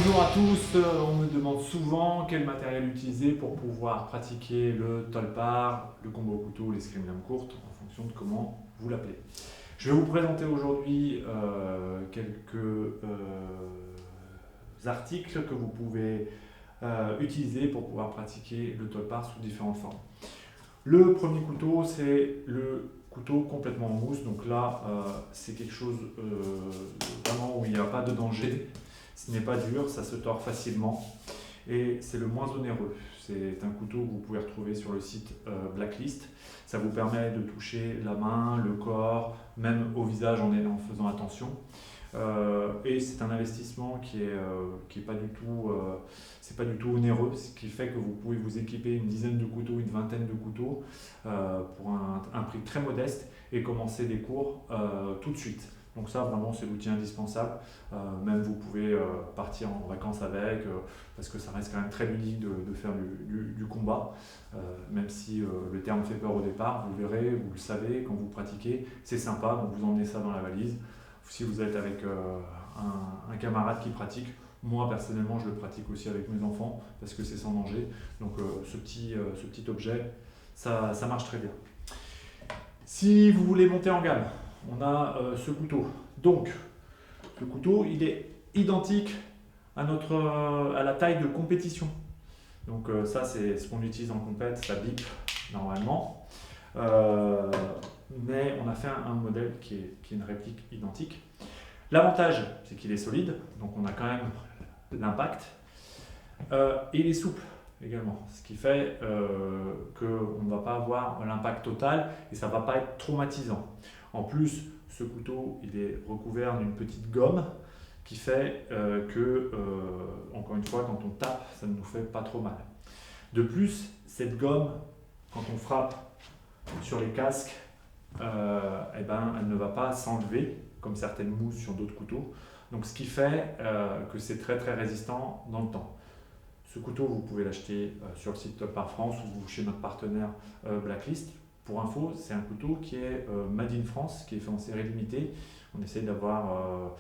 Bonjour à tous, on me demande souvent quel matériel utiliser pour pouvoir pratiquer le tolpar, le combo au couteau, l'escrime lame courte, en fonction de comment vous l'appelez. Je vais vous présenter aujourd'hui quelques articles que vous pouvez utiliser pour pouvoir pratiquer le tolpar sous différentes formes. Le premier couteau, c'est le couteau complètement en mousse. Donc là, c'est quelque chose vraiment où il n'y a pas de danger. Ce n'est pas dur, ça se tord facilement et c'est le moins onéreux. C'est un couteau que vous pouvez retrouver sur le site Blacklist. Ça vous permet de toucher la main, le corps, même au visage en faisant attention. Et c'est un investissement qui est pas du tout, c'est pas du tout onéreux, ce qui fait que vous pouvez vous équiper une dizaine de couteaux, une vingtaine de couteaux pour un prix très modeste et commencer des cours tout de suite. Donc ça, vraiment, c'est l'outil indispensable. Même vous pouvez partir en vacances avec, parce que ça reste quand même très ludique de faire du combat. Même si le terme fait peur au départ, vous verrez, vous le savez, quand vous pratiquez, c'est sympa, donc vous emmenez ça dans la valise. Si vous êtes avec un camarade qui pratique, moi personnellement, je le pratique aussi avec mes enfants, parce que c'est sans danger. Donc ce petit objet, ça marche très bien. Si vous voulez monter en gamme, on a ce couteau. Donc, ce couteau, il est identique à la taille de compétition. Donc ça, c'est ce qu'on utilise en compète, ça bip normalement. Mais on a fait un modèle qui est une réplique identique. L'avantage, c'est qu'il est solide, donc on a quand même l'impact. Et il est souple également, ce qui fait qu'on ne va pas avoir l'impact total et ça ne va pas être traumatisant. En plus, ce couteau, il est recouvert d'une petite gomme qui fait que, encore une fois, quand on tape, ça ne nous fait pas trop mal. De plus, cette gomme, quand on frappe sur les casques, elle ne va pas s'enlever, comme certaines mousses sur d'autres couteaux. Donc, ce qui fait que c'est très très résistant dans le temps. Ce couteau, vous pouvez l'acheter sur le site Tolpar France ou chez notre partenaire Blacklist. Pour info, c'est un couteau qui est made in France, qui est fait en série limitée. On essaye d'avoir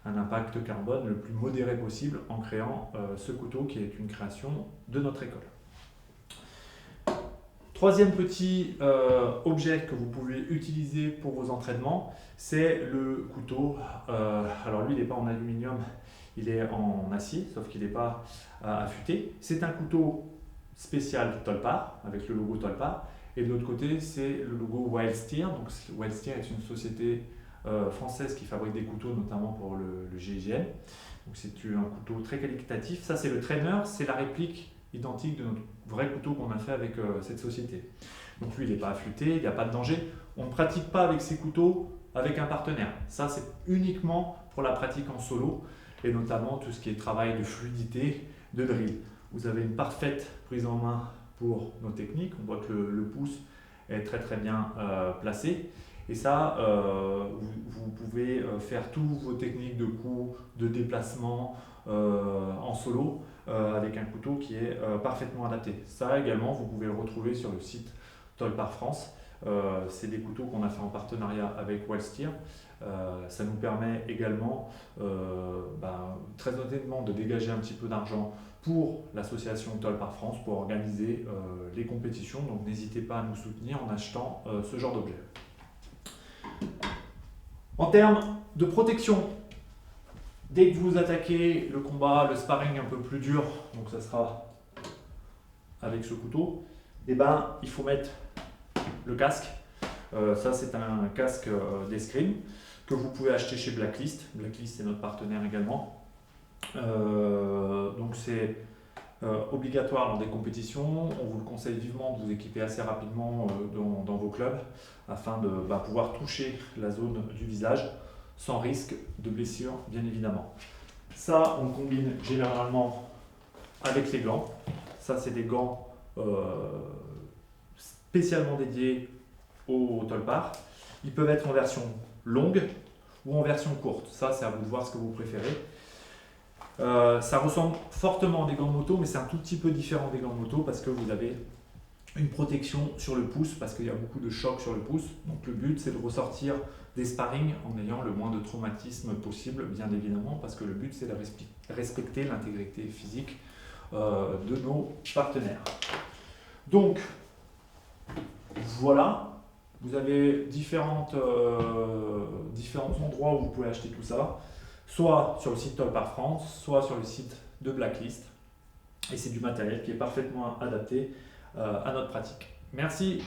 un impact carbone le plus modéré possible en créant ce couteau qui est une création de notre école. Troisième petit objet que vous pouvez utiliser pour vos entraînements, c'est le couteau. Alors lui, il n'est pas en aluminium, il est en acier, sauf qu'il n'est pas affûté. C'est un couteau spécial Tolpar, avec le logo Tolpar. Et de l'autre côté, c'est le logo Wild Steer. Donc, Wild Steer est une société française qui fabrique des couteaux, notamment pour le GIGN. Donc, c'est un couteau très qualitatif. Ça, c'est le trainer, c'est la réplique identique de notre vrai couteau qu'on a fait avec cette société. Donc, lui, il n'est pas affûté, il n'y a pas de danger. On ne pratique pas avec ces couteaux avec un partenaire. Ça, c'est uniquement pour la pratique en solo et notamment tout ce qui est travail de fluidité, de drill. Vous avez une parfaite prise en main pour nos techniques. On voit que le pouce est très très bien placé. Et ça, vous pouvez faire toutes vos techniques de coups, de déplacement en solo avec un couteau qui est parfaitement adapté. Ça également, vous pouvez le retrouver sur le site Tolpar France. C'est des couteaux qu'on a fait en partenariat avec Wild Steer. Ça nous permet également, très honnêtement, de dégager un petit peu d'argent pour l'association Tolpar France pour organiser les compétitions. Donc n'hésitez pas à nous soutenir en achetant ce genre d'objet. En termes de protection, dès que vous attaquez le combat, le sparring un peu plus dur, donc ça sera avec ce couteau, il faut mettre le casque. Ça, c'est un casque d'escrime que vous pouvez acheter chez Blacklist. Blacklist, c'est notre partenaire également. Donc c'est obligatoire dans des compétitions. On vous le conseille vivement de vous équiper assez rapidement dans vos clubs afin de pouvoir toucher la zone du visage sans risque de blessure, bien évidemment. Ça, on combine généralement avec les gants. Ça, c'est des gants spécialement dédiés au Tolpar. Ils peuvent être en version longue ou en version courte. Ça, c'est à vous de voir ce que vous préférez. Ça ressemble fortement à des gants de moto, mais c'est un tout petit peu différent des gants de moto parce que vous avez une protection sur le pouce parce qu'il y a beaucoup de chocs sur le pouce. Donc le but c'est de ressortir des sparring en ayant le moins de traumatisme possible, bien évidemment, parce que le but c'est de respecter l'intégrité physique de nos partenaires. Donc voilà, vous avez différents endroits où vous pouvez acheter tout ça, soit sur le site Tollpart France, soit sur le site de Blacklist. Et c'est du matériel qui est parfaitement adapté à notre pratique. Merci.